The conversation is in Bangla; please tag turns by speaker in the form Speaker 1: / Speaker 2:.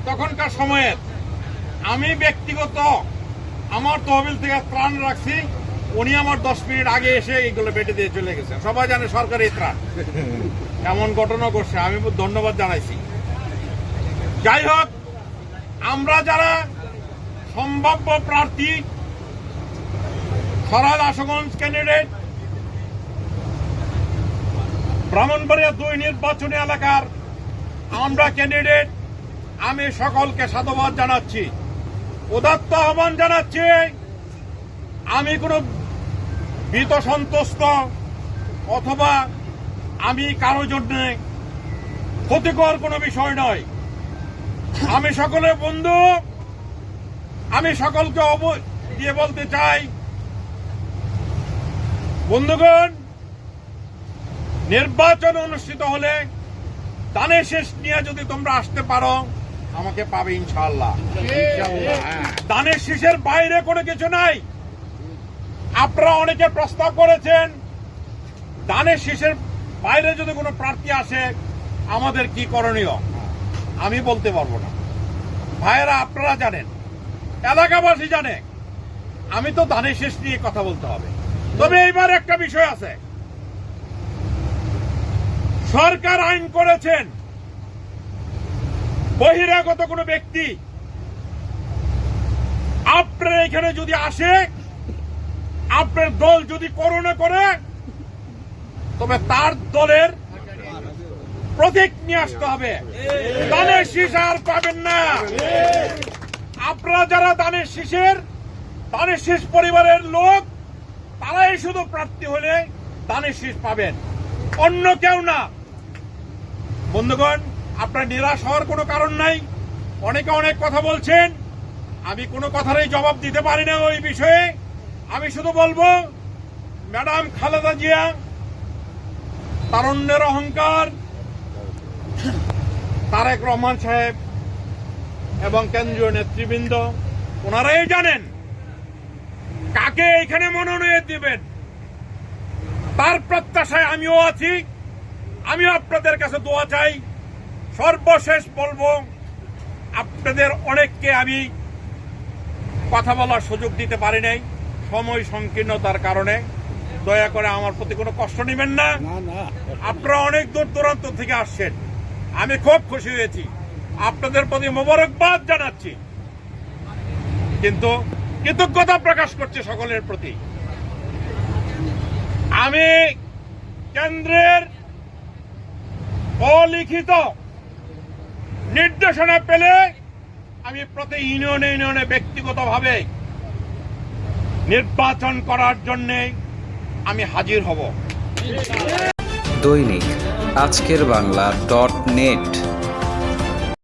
Speaker 1: তখনকার সময়ের আমি ব্যক্তিগত আমার তহবিল থেকে ত্রাণ রাখছি, উনি আমার 10 মিনিট আগে এসে এইগুলো বেটে দিয়ে চলে গেছে। সবাই জানে সরকারি ত্রাণ, এমন ঘটনা ঘটছে, আমি ধন্যবাদ জানাইছি। যাই হোক, আমরা যারা সম্ভাব্য প্রার্থী সরাইল আশুগঞ্জ ক্যান্ডিডেট ব্রাহ্মণবাড়িয়া 2 নির্বাচনী এলাকার আমরা ক্যান্ডিডেট, আমি সকলকে সাধুবাদ জানাচ্ছি, উদাত্ত আহ্বান জানাচ্ছি। আমি কোনো ভীত সন্তুষ্ট অথবা আমি কারো জন্য ক্ষতিকর কোনো বিষয় নয়। আমি সকলের বন্ধু, আমি সকলকে দিয়ে বলতে চাই, বন্ধুগণ, নির্বাচন অনুষ্ঠিত হলে দানের শেষ নিয়ে যদি তোমরা আসতে পারো আমাকে পাবে ইনশাআল্লাহ। দানের শেষের বাইরে কোনো কিছু নাই। আপনারা অনেকে প্রস্তাব করেছেন দানের শেষের বাইরে যদি কোনো প্রার্থী আসে আমাদের কি করণীয়, আমি বলতে পারবো না। ভাইয়েরা, আপনারা জানেন, এলাকাবাসী জানে, আমি তো দানের শেষ নিয়ে কথা বলতে হবে। তবে এইবার একটা বিষয় আছে, সরকার আইন করেছেন বহিরাগত কোনো ব্যক্তি আপনার এখানে যদি আসে, আপনার দল যদি করোনা করে, তবে তার দলের প্রতীক নিয়ে আসতে হবে। দানের শীষ আর পাবেন না। আপনারা যারা দানের শীষ পরিবারের লোক, তারাই শুধু প্রার্থী হলে দানের শীষ পাবেন, অন্য কেউ না। বন্ধুগণ, আপনার নিরাশ হওয়ার কোনো কারণ নাই। অনেকে অনেক কথা বলছেন, আমি কোনো কথারই জবাব দিতে পারি না ওই বিষয়ে। আমি শুধু বলবো, ম্যাডাম খালেদা জিয়া, তারুণ্যের অহংকার, তারেক রহমান সাহেব এবং কেন্দ্রীয় নেতৃবৃন্দ, ওনারাই জানেন কাকে এখানে মনোনয়ন দিবেন। তার প্রত্যাশায় আমিও আছি। আমিও আপনাদের কাছে দোয়া চাই। সর্বশেষ বলবো, আপনাদের অনেককে আমি কথা বলার সুযোগ দিতে পারি নাই সময় সংকীর্ণতার কারণে। দয়া করে আমার প্রতি কোনো কষ্ট নেবেন না। আপনারা অনেক দূর দূরান্ত থেকে আসছেন, আমি খুব খুশি হয়েছি, আপনাদের প্রতি মোবারকবাদ জানাচ্ছি, কিন্তু কৃতজ্ঞতা প্রকাশ করছি সকলের প্রতি। আমি কেন্দ্রের অলিখিত নির্দেশনা পেলে আমি প্রতি ইউনিয়নে ব্যক্তিগতভাবে নির্বাচন করার জন্য আমি হাজির হব।
Speaker 2: দৈনিক আজকের বাংলা .net